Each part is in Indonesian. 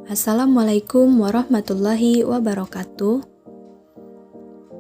Assalamualaikum warahmatullahi wabarakatuh.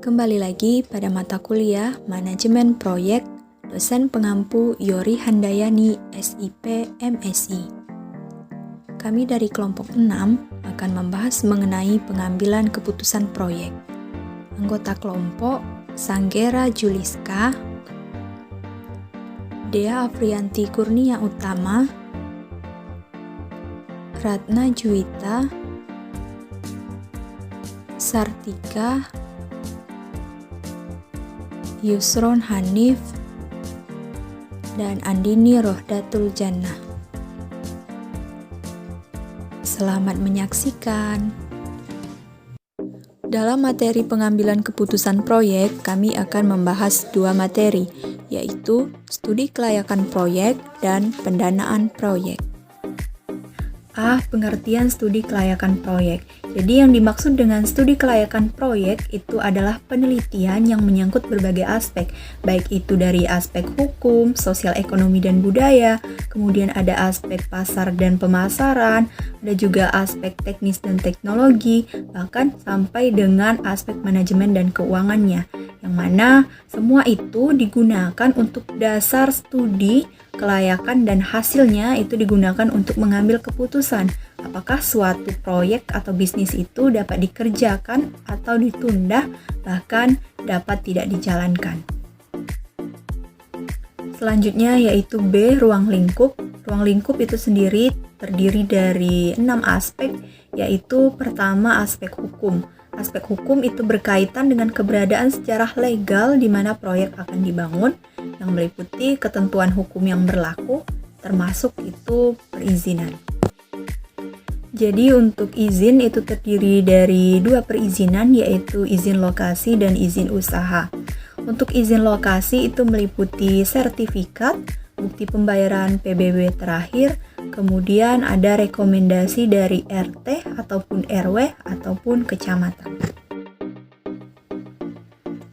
Kembali lagi pada mata kuliah Manajemen Proyek, dosen pengampu Yori Handayani, SIP, MSI. Kami dari kelompok 6 akan membahas mengenai pengambilan keputusan proyek. Anggota kelompok Sanggera Juliska, Dea Afrianti Kurnia Utama, Ratna Juwita, Sartika, Yusron Hanif, dan Andini Rohdatul Jannah. Selamat menyaksikan. Dalam materi pengambilan keputusan proyek, kami akan membahas dua materi, yaitu studi kelayakan proyek dan pendanaan proyek. Pengertian studi kelayakan proyek. Jadi yang dimaksud dengan studi kelayakan proyek itu adalah penelitian yang menyangkut berbagai aspek, baik itu dari aspek hukum, sosial ekonomi dan budaya, kemudian ada aspek pasar dan pemasaran, ada juga aspek teknis dan teknologi, bahkan sampai dengan aspek manajemen dan keuangannya, yang mana semua itu digunakan untuk dasar studi kelayakan dan hasilnya itu digunakan untuk mengambil keputusan apakah suatu proyek atau bisnis itu dapat dikerjakan atau ditunda, bahkan dapat tidak dijalankan. Selanjutnya yaitu B, ruang lingkup. Ruang lingkup itu sendiri terdiri dari 6 aspek, yaitu pertama aspek hukum. Aspek hukum itu berkaitan dengan keberadaan secara legal di mana proyek akan dibangun, yang meliputi ketentuan hukum yang berlaku, termasuk itu perizinan. Jadi untuk izin itu terdiri dari 2 perizinan, yaitu izin lokasi dan izin usaha. Untuk izin lokasi itu meliputi sertifikat, bukti pembayaran PBB terakhir, kemudian ada rekomendasi dari RT ataupun RW ataupun kecamatan.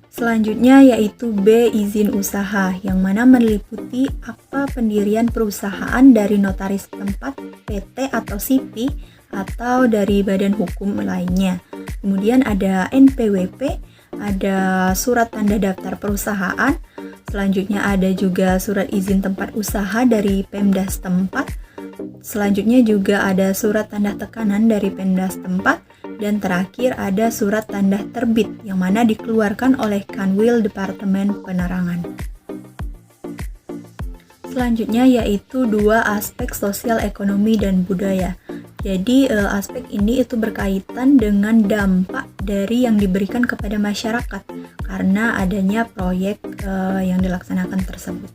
Selanjutnya yaitu B, izin usaha, yang mana meliputi akta pendirian perusahaan dari notaris tempat, PT atau SIPI, atau dari badan hukum lainnya. Kemudian ada NPWP, ada surat tanda daftar perusahaan, selanjutnya ada juga surat izin tempat usaha dari Pemda setempat, selanjutnya juga ada surat tanda tekanan dari Pemda setempat, dan terakhir ada surat tanda terbit yang mana dikeluarkan oleh Kanwil Departemen Penerangan. Selanjutnya yaitu 2 aspek sosial ekonomi dan budaya. Jadi aspek ini itu berkaitan dengan dampak dari yang diberikan kepada masyarakat karena adanya proyek yang dilaksanakan tersebut.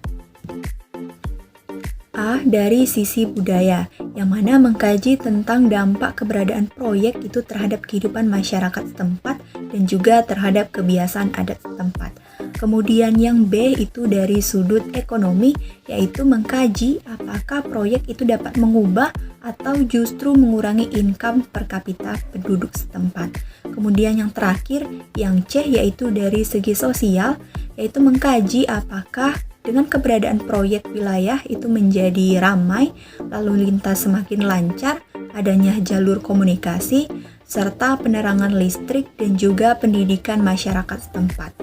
A, dari sisi budaya, yang mana mengkaji tentang dampak keberadaan proyek itu terhadap kehidupan masyarakat setempat dan juga terhadap kebiasaan adat setempat. Kemudian yang B itu dari sudut ekonomi, yaitu mengkaji apakah proyek itu dapat mengubah atau justru mengurangi income per kapita penduduk setempat. Kemudian yang terakhir, yang C yaitu dari segi sosial, yaitu mengkaji apakah dengan keberadaan proyek wilayah itu menjadi ramai, lalu lintas semakin lancar, adanya jalur komunikasi, serta penerangan listrik dan juga pendidikan masyarakat setempat.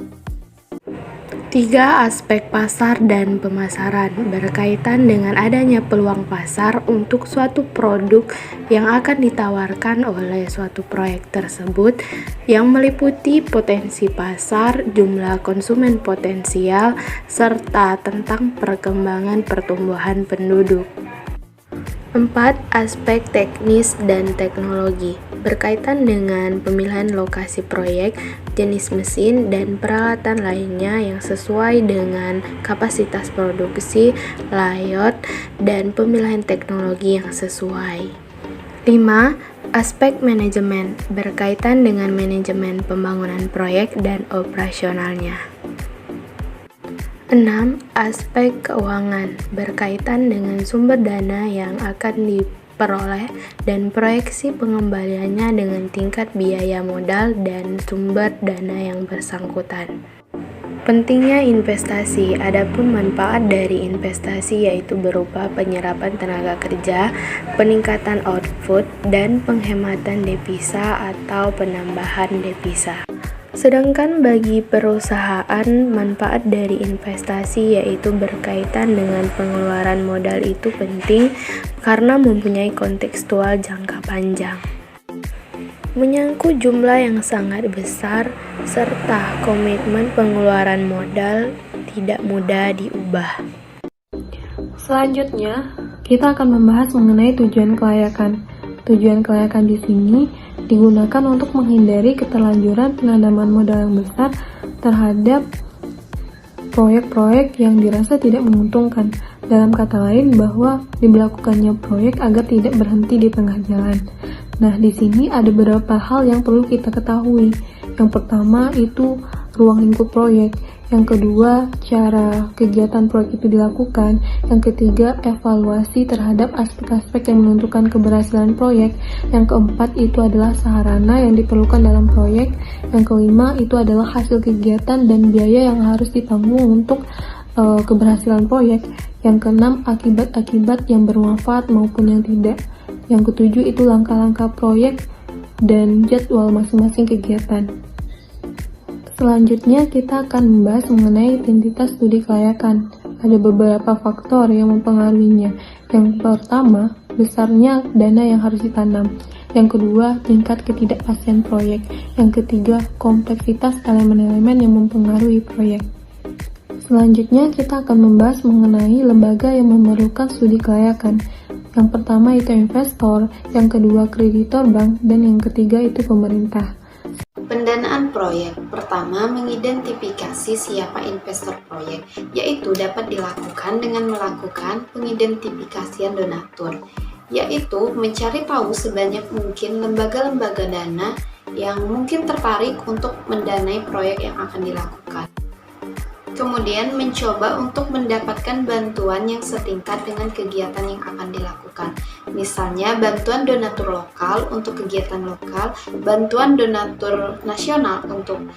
3. Aspek pasar dan pemasaran berkaitan dengan adanya peluang pasar untuk suatu produk yang akan ditawarkan oleh suatu proyek tersebut yang meliputi potensi pasar, jumlah konsumen potensial, serta tentang perkembangan pertumbuhan penduduk. 4. Aspek teknis dan teknologi berkaitan dengan pemilihan lokasi proyek, jenis mesin, dan peralatan lainnya yang sesuai dengan kapasitas produksi, layout, dan pemilihan teknologi yang sesuai. 5. Aspek manajemen berkaitan dengan manajemen pembangunan proyek dan operasionalnya. 6. Aspek keuangan berkaitan dengan sumber dana yang akan diperoleh dan proyeksi pengembaliannya dengan tingkat biaya modal dan sumber dana yang bersangkutan. Pentingnya investasi, adapun manfaat dari investasi yaitu berupa penyerapan tenaga kerja, peningkatan output, input dan penghematan devisa atau penambahan devisa. Sedangkan bagi perusahaan, manfaat dari investasi yaitu berkaitan dengan pengeluaran modal itu penting karena mempunyai kontekstual jangka panjang. Menyangkut jumlah yang sangat besar serta komitmen pengeluaran modal tidak mudah diubah. Selanjutnya, kita akan membahas mengenai tujuan kelayakan. Tujuan kelayakan di sini digunakan untuk menghindari keterlanjuran penanaman modal yang besar terhadap proyek-proyek yang dirasa tidak menguntungkan. Dalam kata lain, bahwa diberlakukannya proyek agar tidak berhenti di tengah jalan. Nah, di sini ada beberapa hal yang perlu kita ketahui. Yang pertama itu ruang lingkup proyek. Yang kedua, cara kegiatan proyek itu dilakukan. Yang ketiga, evaluasi terhadap aspek-aspek yang menentukan keberhasilan proyek. Yang keempat, itu adalah sarana yang diperlukan dalam proyek. Yang kelima, itu adalah hasil kegiatan dan biaya yang harus ditanggung untuk keberhasilan proyek. Yang keenam, akibat-akibat yang bermanfaat maupun yang tidak. Yang ketujuh, itu langkah-langkah proyek dan jadwal masing-masing kegiatan. Selanjutnya, kita akan membahas mengenai identitas studi kelayakan. Ada beberapa faktor yang mempengaruhinya. Yang pertama, besarnya dana yang harus ditanam. Yang kedua, tingkat ketidakpastian proyek. Yang ketiga, kompleksitas elemen-elemen yang mempengaruhi proyek. Selanjutnya, kita akan membahas mengenai lembaga yang memerlukan studi kelayakan. Yang pertama itu investor, yang kedua kreditor bank, dan yang ketiga itu pemerintah. Pendanaan proyek. Pertama, mengidentifikasi siapa investor proyek, yaitu dapat dilakukan dengan melakukan pengidentifikasian donatur, yaitu mencari tahu sebanyak mungkin lembaga-lembaga dana yang mungkin tertarik untuk mendanai proyek yang akan dilakukan. Kemudian mencoba untuk mendapatkan bantuan yang setingkat dengan kegiatan yang akan dilakukan. Misalnya bantuan donatur lokal untuk kegiatan lokal, bantuan donatur nasional untuk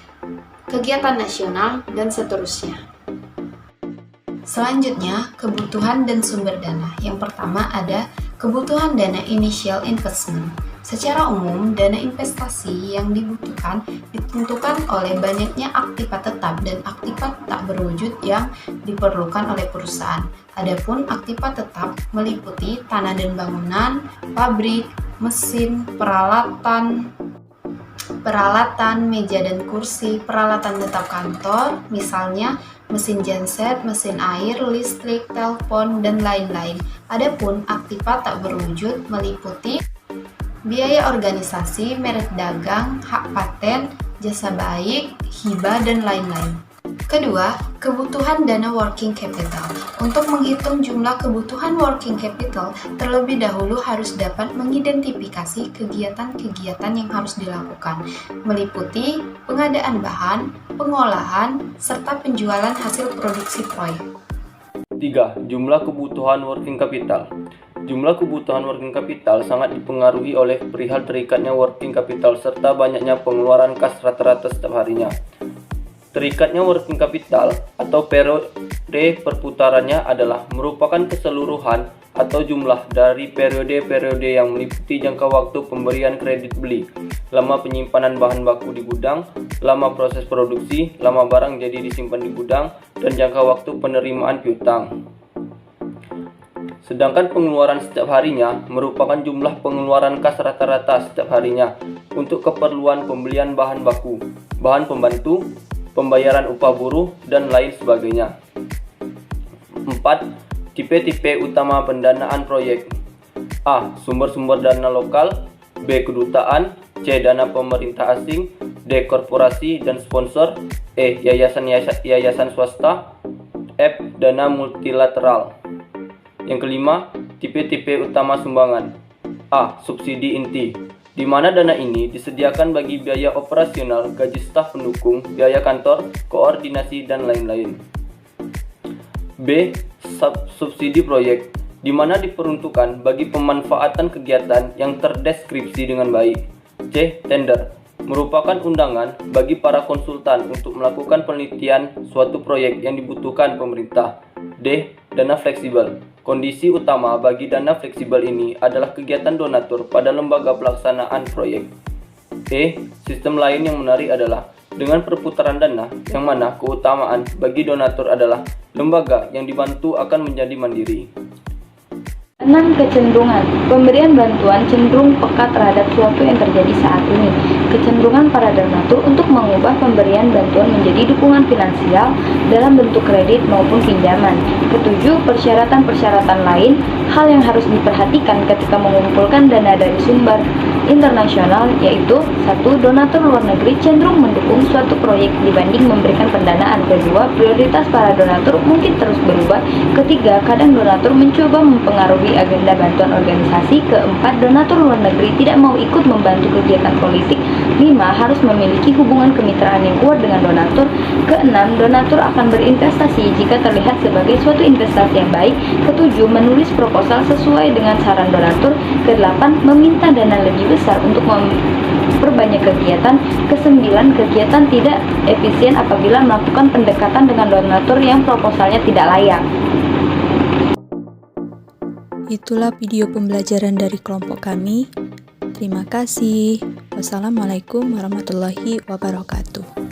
kegiatan nasional, dan seterusnya. Selanjutnya, kebutuhan dan sumber dana. Yang pertama ada kebutuhan dana initial investment. Secara umum, dana investasi yang dibutuhkan ditentukan oleh banyaknya aktiva tetap dan aktiva tak berwujud yang diperlukan oleh perusahaan. Adapun aktiva tetap meliputi tanah dan bangunan, pabrik, mesin, peralatan, meja dan kursi, peralatan tetap kantor, misalnya mesin genset, mesin air, listrik, telepon, dan lain-lain. Adapun aktiva tak berwujud meliputi biaya organisasi, merek dagang, hak paten, jasa baik, hibah, dan lain-lain. Kedua, kebutuhan dana working capital. Untuk menghitung jumlah kebutuhan working capital, terlebih dahulu harus dapat mengidentifikasi kegiatan-kegiatan yang harus dilakukan, meliputi pengadaan bahan, pengolahan, serta penjualan hasil produksi proyek. 3. Jumlah kebutuhan working capital. Jumlah kebutuhan working capital sangat dipengaruhi oleh perihal terikatnya working capital serta banyaknya pengeluaran kas rata-rata setiap harinya. Terikatnya working capital atau periode perputarannya adalah merupakan keseluruhan atau jumlah dari periode-periode yang meliputi jangka waktu pemberian kredit beli, lama penyimpanan bahan baku di gudang, lama proses produksi, lama barang jadi disimpan di gudang, dan jangka waktu penerimaan piutang. Sedangkan pengeluaran setiap harinya merupakan jumlah pengeluaran kas rata-rata setiap harinya untuk keperluan pembelian bahan baku, bahan pembantu, pembayaran upah buruh, dan lain sebagainya. 4. Tipe-tipe utama pendanaan proyek. A. Sumber-sumber dana lokal. B. Kedutaan. C. Dana pemerintah asing. D. Korporasi dan sponsor. E. Yayasan swasta. F. Dana multilateral. Yang kelima, tipe-tipe utama sumbangan. A. Subsidi inti, di mana dana ini disediakan bagi biaya operasional, gaji staf pendukung, biaya kantor, koordinasi, dan lain-lain. B. Subsidi proyek, di mana diperuntukkan bagi pemanfaatan kegiatan yang terdeskripsi dengan baik. C. Tender, merupakan undangan bagi para konsultan untuk melakukan penelitian suatu proyek yang dibutuhkan pemerintah. D. dana fleksibel. Kondisi utama bagi dana fleksibel ini adalah kegiatan donatur pada lembaga pelaksanaan proyek. Sistem lain yang menarik adalah dengan perputaran dana, yang mana keutamaan bagi donatur adalah lembaga yang dibantu akan menjadi mandiri. 6. Kecenderungan. Pemberian bantuan cenderung peka terhadap sesuatu yang terjadi saat ini. Kecenderungan para donatur untuk mengubah pemberian bantuan menjadi dukungan finansial dalam bentuk kredit maupun pinjaman. 7. Persyaratan-persyaratan lain, hal yang harus diperhatikan ketika mengumpulkan dana dari sumber internasional, yaitu 1. Donatur luar negeri cenderung mendukung suatu proyek dibanding memberikan pendanaan. 2. Prioritas para donatur mungkin terus berubah. 3. Kadang donatur mencoba mempengaruhi agenda bantuan organisasi. 4. Donatur luar negeri tidak mau ikut membantu kegiatan politik. 5. Harus memiliki hubungan kemitraan yang kuat dengan donatur. 6. Donatur akan berinvestasi jika terlihat sebagai suatu investasi yang baik. 7. Menulis proposal sesuai dengan saran donatur. 8. Meminta dana lebih besar untuk memperbanyak kegiatan. 9. Kegiatan tidak efisien apabila melakukan pendekatan dengan donatur yang proposalnya tidak layak. Itulah video pembelajaran dari kelompok kami. Terima kasih. Wassalamualaikum warahmatullahi wabarakatuh.